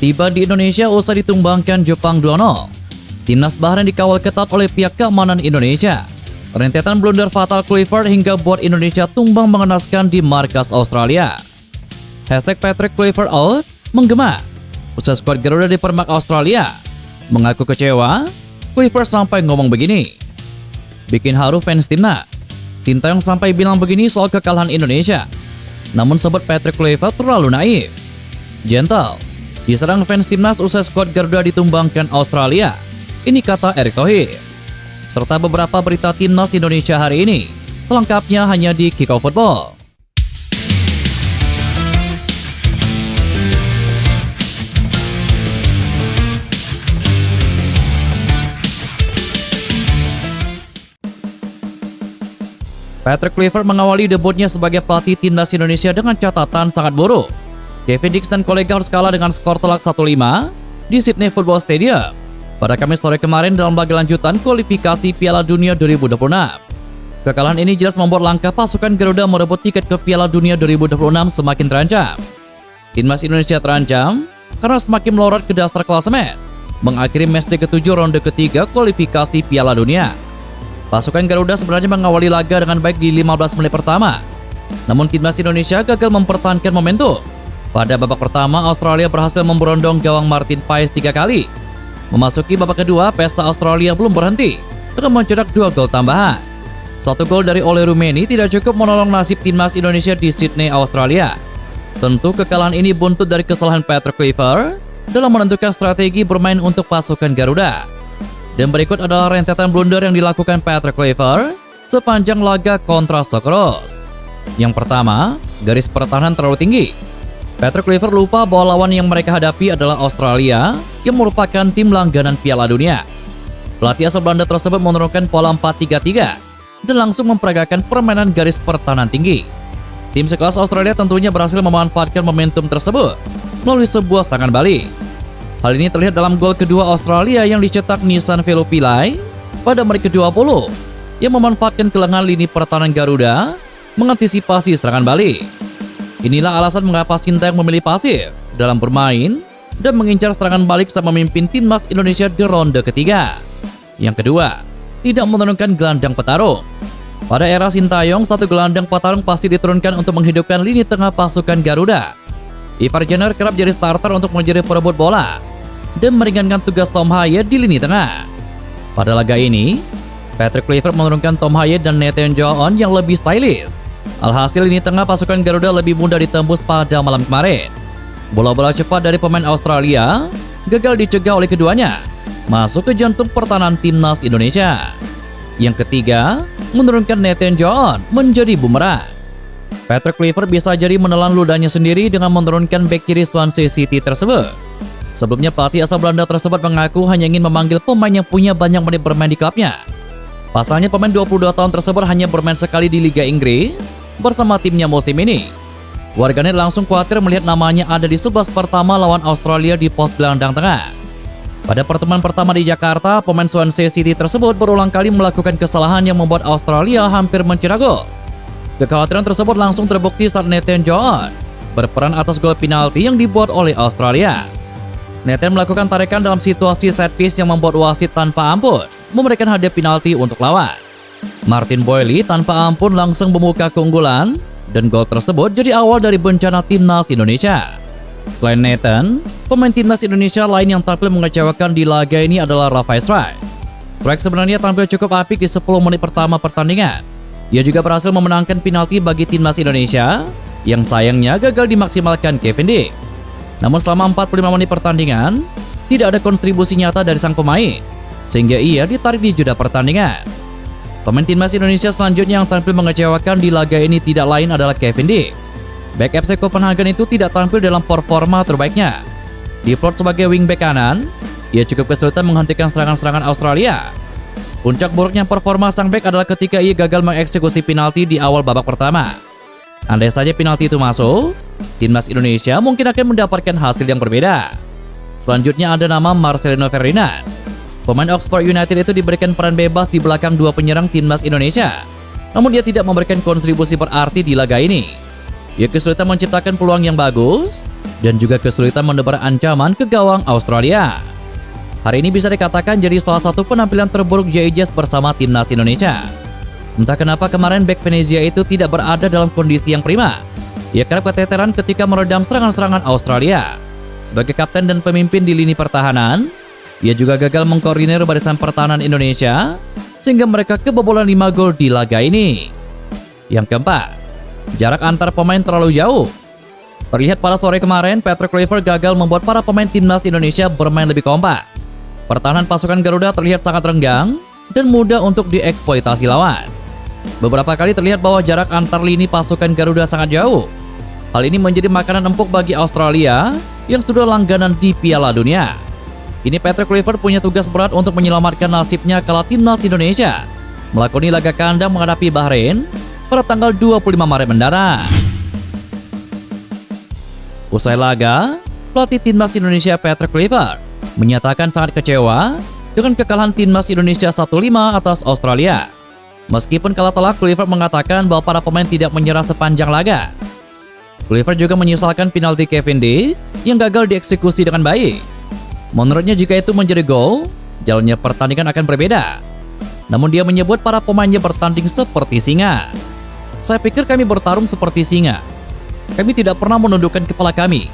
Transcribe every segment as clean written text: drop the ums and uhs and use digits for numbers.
Tiba di Indonesia usai ditumbangkan Jepang 2-0. Timnas Bahrain dikawal ketat oleh pihak keamanan Indonesia. Rentetan blunder fatal Kluivert hingga buat Indonesia tumbang mengenaskan di markas Australia. #Patrick Kluivert out menggema. Usai skuad Garuda dipermak Australia. Mengaku kecewa, Kluivert sampai ngomong begini. Bikin haru fans timnas. Sintayong sampai bilang begini soal kekalahan Indonesia. Namun sebut Patrick Kluivert terlalu naif. Gentle. Diserang fans timnas usai skuad Garuda ditumbangkan Australia. Ini kata Erick Thohir. Serta beberapa berita timnas Indonesia hari ini. Selengkapnya hanya di Kickoff Football. Patrick Kluivert mengawali debutnya sebagai pelatih timnas Indonesia dengan catatan sangat buruk. Kevin Dix dan kolega harus kalah dengan skor telak 1-5 di Sydney Football Stadium pada Kamis sore kemarin dalam laga lanjutan kualifikasi Piala Dunia 2026. Kekalahan ini jelas membuat langkah pasukan Garuda merebut tiket ke Piala Dunia 2026 semakin terancam. Timnas Indonesia terancam karena semakin melorot ke dasar klasemen, mengakhiri matchday ke-7 ronde ketiga kualifikasi Piala Dunia. Pasukan Garuda sebenarnya mengawali laga dengan baik di 15 menit pertama. Namun timnas Indonesia gagal mempertahankan momentum. Pada babak pertama, Australia berhasil memberondong gawang Martin Paes 3 kali. Memasuki babak kedua, pesta Australia belum berhenti dengan mencetak 2 gol tambahan. 1 gol dari Ole Rumeni tidak cukup menolong nasib timnas Indonesia di Sydney, Australia. Tentu kekalahan ini buntut dari kesalahan Patrick Kluivert dalam menentukan strategi bermain untuk pasukan Garuda. Dan berikut adalah rentetan blunder yang dilakukan Patrick Kluivert sepanjang laga kontra Socceroos. Yang pertama, garis pertahanan terlalu tinggi. Patrick Kluivert lupa bahwa lawan yang mereka hadapi adalah Australia yang merupakan tim langganan Piala Dunia. Pelatih asal Belanda tersebut menurunkan pola 4-3-3 dan langsung memperagakan permainan garis pertahanan tinggi. Tim sekelas Australia tentunya berhasil memanfaatkan momentum tersebut melalui sebuah serangan balik. Hal ini terlihat dalam gol kedua Australia yang dicetak Nissan Velupillai pada menit ke-20 yang memanfaatkan kelengahan lini pertahanan Garuda mengantisipasi serangan balik. Inilah alasan mengapa Sintayong memilih pasif dalam bermain dan mengincar serangan balik saat memimpin timnas Indonesia di ronde ketiga. Yang kedua, tidak menurunkan gelandang petarung. Pada era Sintayong, satu gelandang petarung pasti diturunkan untuk menghidupkan lini tengah pasukan Garuda. Ivar Jenner kerap jadi starter untuk menjadi perebut bola dan meringankan tugas Tom Hyatt di lini tengah. Pada laga ini, Patrick Kluivert menurunkan Tom Hyatt dan Nathan Joon yang lebih stylish. Alhasil lini tengah pasukan Garuda lebih mudah ditembus pada malam kemarin. Bola-bola cepat dari pemain Australia gagal dicegah oleh keduanya, masuk ke jantung pertahanan timnas Indonesia. Yang ketiga, menurunkan Nathan Joon menjadi bumerang. Patrick Kluivert bisa jadi menelan ludahnya sendiri dengan menurunkan bek kiri Swansea City tersebut. Sebelumnya pelatih asal Belanda tersebut mengaku hanya ingin memanggil pemain yang punya banyak menit bermain di klubnya. Pasalnya pemain 22 tahun tersebut hanya bermain sekali di Liga Inggris bersama timnya musim ini. Warganet langsung khawatir melihat namanya ada di 11 pertama lawan Australia di pos gelandang tengah. Pada pertemuan pertama di Jakarta, pemain Swansea City tersebut berulang kali melakukan kesalahan yang membuat Australia hampir mencetak gol. Kekhawatiran tersebut langsung terbukti saat Nathan Joon berperan atas gol penalti yang dibuat oleh Australia. Nathan melakukan tarikan dalam situasi set piece yang membuat wasit tanpa ampun memberikan hadiah penalti untuk lawan. Martin Boyle tanpa ampun langsung membuka keunggulan dan gol tersebut jadi awal dari bencana timnas Indonesia. Selain Nathan, pemain timnas Indonesia lain yang tampil mengecewakan di laga ini adalah Rafael Struijk. Struijk sebenarnya tampil cukup apik di 10 menit pertama pertandingan. Ia juga berhasil memenangkan penalti bagi timnas Indonesia yang sayangnya gagal dimaksimalkan Kevin Dix. Namun selama 45 menit pertandingan, tidak ada kontribusi nyata dari sang pemain, sehingga ia ditarik di jeda pertandingan. Pemain timnas Indonesia selanjutnya yang tampil mengecewakan di laga ini tidak lain adalah Kevin Dix. Bek FC Copenhagen itu tidak tampil dalam performa terbaiknya. Diplot sebagai wingback kanan, ia cukup kesulitan menghentikan serangan-serangan Australia. Puncak buruknya performa sang bek adalah ketika ia gagal mengeksekusi penalti di awal babak pertama. Andai saja penalti itu masuk, timnas Indonesia mungkin akan mendapatkan hasil yang berbeda. Selanjutnya ada nama Marcelino Ferdinand. Pemain Oxford United itu diberikan peran bebas di belakang dua penyerang timnas Indonesia. Namun dia tidak memberikan kontribusi berarti di laga ini. Ia kesulitan menciptakan peluang yang bagus dan juga kesulitan menebar ancaman ke gawang Australia. Hari ini bisa dikatakan jadi salah satu penampilan terburuk JJ bersama timnas Indonesia. Entah kenapa kemarin bek Venezia itu tidak berada dalam kondisi yang prima. Ia kerap keteteran ketika meredam serangan-serangan Australia. Sebagai kapten dan pemimpin di lini pertahanan, ia juga gagal mengkoordinir barisan pertahanan Indonesia sehingga mereka kebobolan 5 gol di laga ini. Yang keempat, jarak antar pemain terlalu jauh. Terlihat pada sore kemarin, Patrick Kluivert gagal membuat para pemain timnas Indonesia bermain lebih kompak. Pertahanan pasukan Garuda terlihat sangat renggang dan mudah untuk dieksploitasi lawan. Beberapa kali terlihat bahwa jarak antar lini pasukan Garuda sangat jauh. Hal ini menjadi makanan empuk bagi Australia yang sudah langganan di Piala Dunia. Ini Patrick Kluivert punya tugas berat untuk menyelamatkan nasibnya kala timnas Indonesia melakoni laga kandang menghadapi Bahrain pada tanggal 25 Maret mendatang. Usai laga, pelatih timnas Indonesia Patrick Kluivert menyatakan sangat kecewa dengan kekalahan timnas Indonesia 1-5 atas Australia. Meskipun kalah telak, Kluivert mengatakan bahwa para pemain tidak menyerah sepanjang laga. Kluivert juga menyesalkan penalti Kevin Dix yang gagal dieksekusi dengan baik. Menurutnya jika itu menjadi gol, jalannya pertandingan akan berbeda. Namun dia menyebut para pemainnya bertanding seperti singa. Saya pikir kami bertarung seperti singa. Kami tidak pernah menundukkan kepala kami.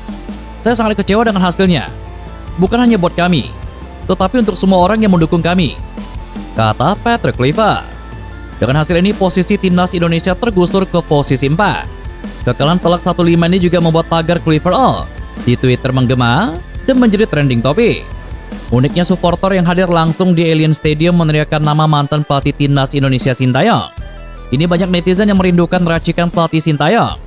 Saya sangat kecewa dengan hasilnya. Bukan hanya buat kami, tetapi untuk semua orang yang mendukung kami, kata Patrick Kluivert. Dengan hasil ini, posisi timnas Indonesia tergusur ke posisi 4. Kekalahan telak 1-5 ini juga membuat tagar Kluivert di Twitter menggema dan menjadi trending topik. Uniknya, supporter yang hadir langsung di Allianz Stadium meneriakkan nama mantan pelatih timnas Indonesia Sintayong. Ini banyak netizen yang merindukan racikan pelatih Sintayong.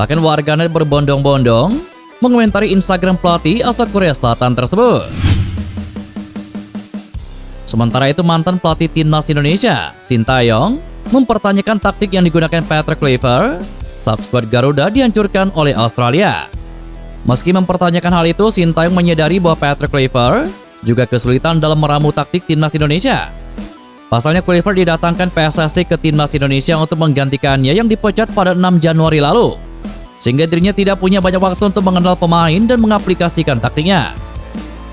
Bahkan warganet berbondong-bondong mengomentari Instagram pelatih asal Korea Selatan tersebut. Sementara itu, mantan pelatih timnas Indonesia, Sintayong, mempertanyakan taktik yang digunakan Patrick Kluivert saat skuad Garuda dihancurkan oleh Australia. Meski mempertanyakan hal itu, Sintayong menyadari bahwa Patrick Kluivert juga kesulitan dalam meramu taktik timnas Indonesia. Pasalnya, Kluivert didatangkan PSSI ke timnas Indonesia untuk menggantikannya yang dipecat pada 6 Januari lalu, sehingga dirinya tidak punya banyak waktu untuk mengenal pemain dan mengaplikasikan taktiknya.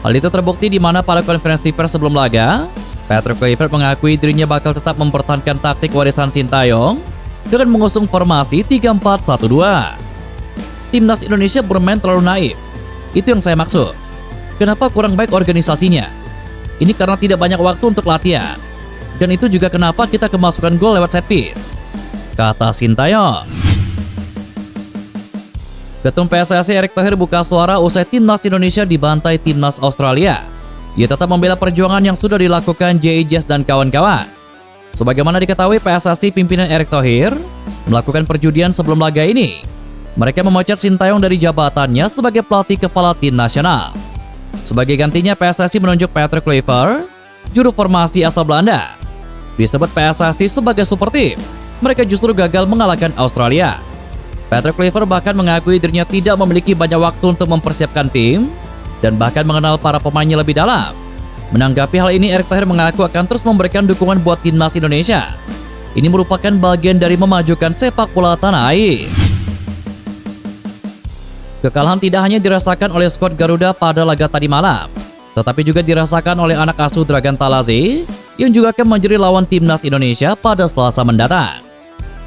Hal itu terbukti di mana pada konferensi pers sebelum laga, Patrick Kluivert mengakui dirinya bakal tetap mempertahankan taktik warisan Sintayong dengan mengusung formasi 3-4-1-2. Timnas Indonesia bermain terlalu naif. Itu yang saya maksud. Kenapa kurang baik organisasinya? Ini karena tidak banyak waktu untuk latihan. Dan itu juga kenapa kita kemasukan gol lewat set piece, kata Sintayong. Ketum PSSI Erick Thohir buka suara usai timnas Indonesia dibantai timnas Australia. Ia tetap membela perjuangan yang sudah dilakukan JJ dan kawan-kawan. Sebagaimana diketahui, PSSI pimpinan Erick Thohir melakukan perjudian sebelum laga ini. Mereka memecat Sintayong dari jabatannya sebagai pelatih kepala tim nasional. Sebagai gantinya, PSSI menunjuk Patrick Kluivert, juru formasi asal Belanda. Disebut PSSI sebagai super tim, mereka justru gagal mengalahkan Australia. Patrick Kluivert bahkan mengakui dirinya tidak memiliki banyak waktu untuk mempersiapkan tim dan bahkan mengenal para pemainnya lebih dalam. Menanggapi hal ini, Erick Thohir mengaku akan terus memberikan dukungan buat timnas Indonesia. Ini merupakan bagian dari memajukan sepak bola tanah air. Kekalahan tidak hanya dirasakan oleh skuad Garuda pada laga tadi malam, tetapi juga dirasakan oleh anak asuh Dragan Talazzi yang juga akan menjadi lawan timnas Indonesia pada Selasa mendatang.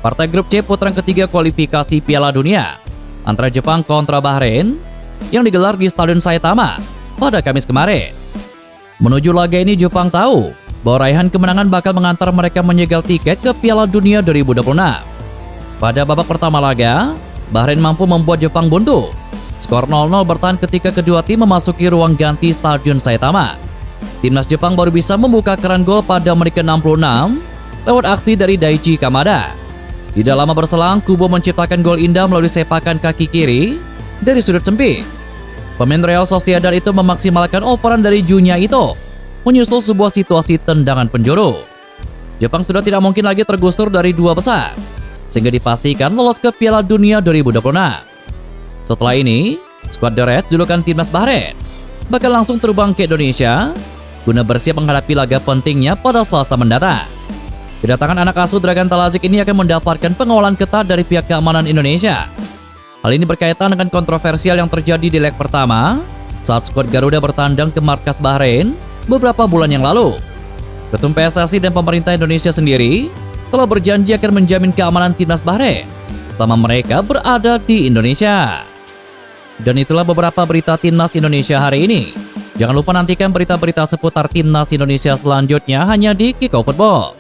Partai grup C putaran ketiga kualifikasi Piala Dunia antara Jepang kontra Bahrain yang digelar di Stadion Saitama pada Kamis kemarin. Menuju laga ini, Jepang tahu bahwa raihan kemenangan bakal mengantar mereka menyegel tiket ke Piala Dunia 2026. Pada babak pertama laga, Bahrain mampu membuat Jepang buntu. Skor 0-0 bertahan ketika kedua tim memasuki ruang ganti Stadion Saitama. Timnas Jepang baru bisa membuka keran gol pada menit ke-66 lewat aksi dari Daichi Kamada. Tidak lama berselang, Kubo menciptakan gol indah melalui sepakan kaki kiri dari sudut sempit. Pemain Real Sociedad itu memaksimalkan operan dari Junya Ito, menyusul sebuah situasi tendangan penjuru. Jepang sudah tidak mungkin lagi tergusur dari dua besar, sehingga dipastikan lolos ke Piala Dunia 2026. Setelah ini, skuad The Reds julukan timnas Bahrain bakal langsung terbang ke Indonesia guna bersiap menghadapi laga pentingnya pada Selasa mendatang. Kedatangan anak asuh Dragan Talazzi ini akan mendapatkan pengawalan ketat dari pihak keamanan Indonesia. Hal ini berkaitan dengan kontroversial yang terjadi di leg pertama saat skuad Garuda bertandang ke markas Bahrain beberapa bulan yang lalu. Ketum PSSI dan pemerintah Indonesia sendiri telah berjanji akan menjamin keamanan timnas Bahrain selama mereka berada di Indonesia. Dan itulah beberapa berita timnas Indonesia hari ini. Jangan lupa nantikan berita-berita seputar timnas Indonesia selanjutnya hanya di Kickoff Football.